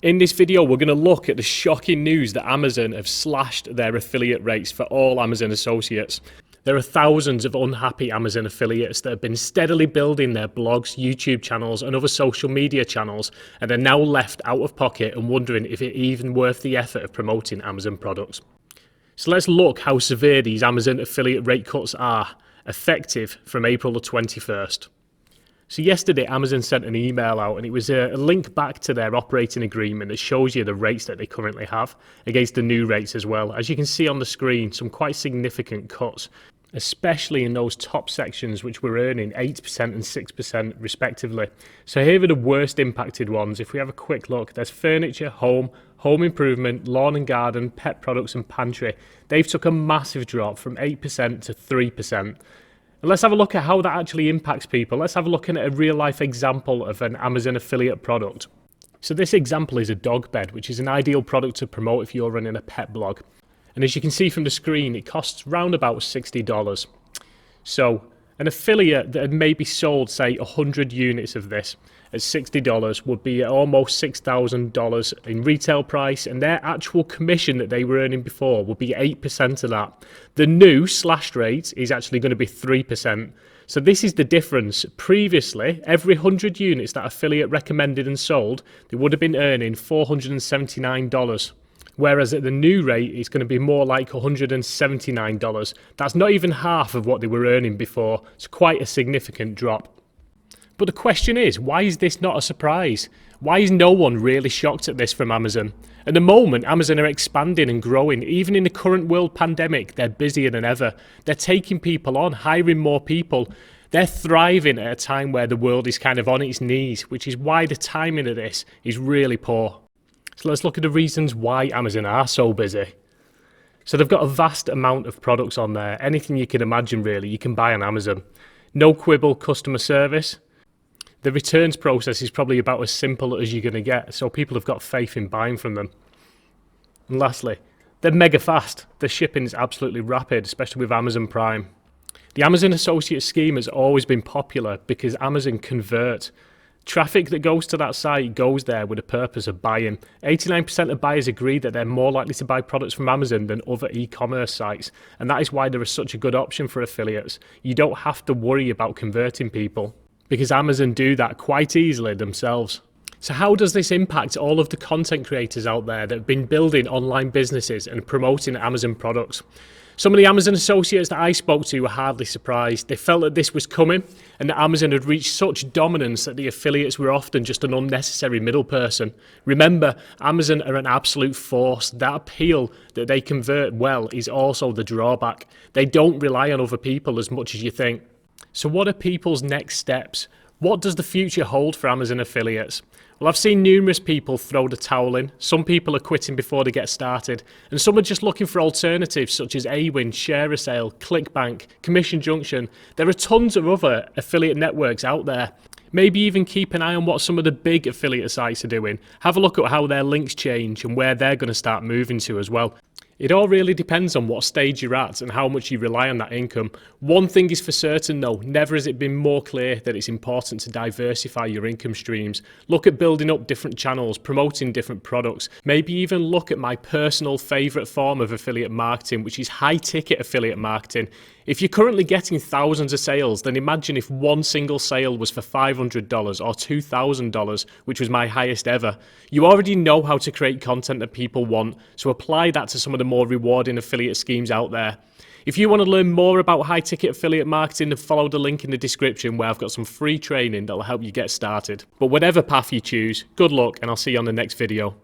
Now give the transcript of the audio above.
In this video, we're going to look at the shocking news that Amazon have slashed their affiliate rates for all Amazon associates. There are thousands of unhappy Amazon affiliates that have been steadily building their blogs, YouTube channels and other social media channels, and are now left out of pocket and wondering if it's even worth the effort of promoting Amazon products. So let's look how severe these Amazon affiliate rate cuts are, effective from April the 21st. So yesterday, Amazon sent an email out and it was a link back to their operating agreement that shows you the rates that they currently have against the new rates as well. As you can see on the screen, some quite significant cuts, especially in those top sections which were earning 8% and 6% respectively. So here are the worst impacted ones. If we have a quick look, there's furniture, home improvement, lawn and garden, pet products and pantry. They've took a massive drop from 8% to 3%. And let's have a look at how that actually impacts people. Let's have a look at a real life example of an Amazon affiliate product. So this example is a dog bed, which is an ideal product to promote if you're running a pet blog. And as you can see from the screen, it costs round about $60. So an affiliate that had maybe sold, say, 100 units of this at $60 would be at almost $6,000 in retail price, and their actual commission that they were earning before would be 8% of that. The new slashed rate is actually going to be 3%. So this is the difference. Previously, every 100 units that affiliate recommended and sold, they would have been earning $479. Whereas at the new rate, it's going to be more like $179. That's not even half of what they were earning before. It's quite a significant drop. But the question is, why is this not a surprise? Why is no one really shocked at this from Amazon? At the moment, Amazon are expanding and growing. Even in the current world pandemic, they're busier than ever. They're taking people on, hiring more people. They're thriving at a time where the world is kind of on its knees, which is why the timing of this is really poor. So let's look at the reasons why Amazon are so busy. So they've got a vast amount of products on there. Anything you can imagine, really, you can buy on Amazon. No quibble customer service. The returns process is probably about as simple as you're going to get, so people have got faith in buying from them. And lastly, they're mega fast. The shipping is absolutely rapid, especially with Amazon Prime. The Amazon Associate scheme has always been popular because Amazon convert. Traffic that goes to that site goes there with a purpose of buying. 89% of buyers agree that they're more likely to buy products from Amazon than other e-commerce sites, and that is why they're such a good option for affiliates. You don't have to worry about converting people, because Amazon do that quite easily themselves. So how does this impact all of the content creators out there that have been building online businesses and promoting Amazon products? Some of the Amazon associates that I spoke to were hardly surprised. They felt that this was coming and that Amazon had reached such dominance that the affiliates were often just an unnecessary middle person. Remember, Amazon are an absolute force. That appeal that they convert well is also the drawback. They don't rely on other people as much as you think. So what are people's next steps? What does the future hold for Amazon affiliates? Well, I've seen numerous people throw the towel in. Some people are quitting before they get started, and some are just looking for alternatives such as Awin, ShareASale, ClickBank, Commission Junction. There are tons of other affiliate networks out there. Maybe even keep an eye on what some of the big affiliate sites are doing. Have a look at how their links change and where they're going to start moving to as well. It all really depends on what stage you're at and how much you rely on that income. One thing is for certain though, never has it been more clear that it's important to diversify your income streams. Look at building up different channels, promoting different products. Maybe even look at my personal favourite form of affiliate marketing, which is high ticket affiliate marketing. If you're currently getting thousands of sales, then imagine if one single sale was for $500 or $2,000, which was my highest ever. You already know how to create content that people want, so apply that to some of the more rewarding affiliate schemes out there. If you want to learn more about high ticket affiliate marketing, then follow the link in the description where I've got some free training that will help you get started. But whatever path you choose, good luck and I'll see you on the next video.